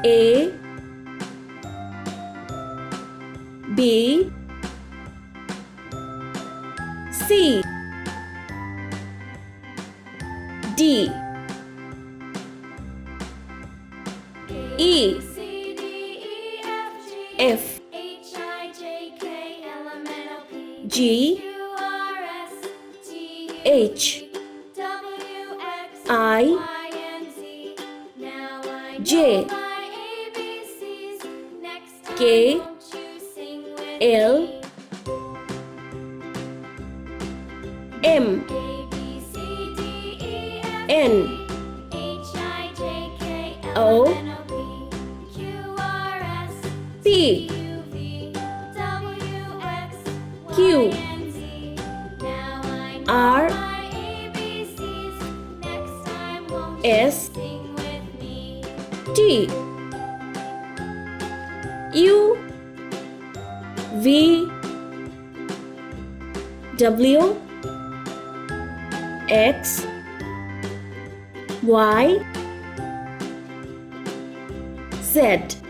A B C D E F G H I J K L M N O P Q R S T U V W X Y Z.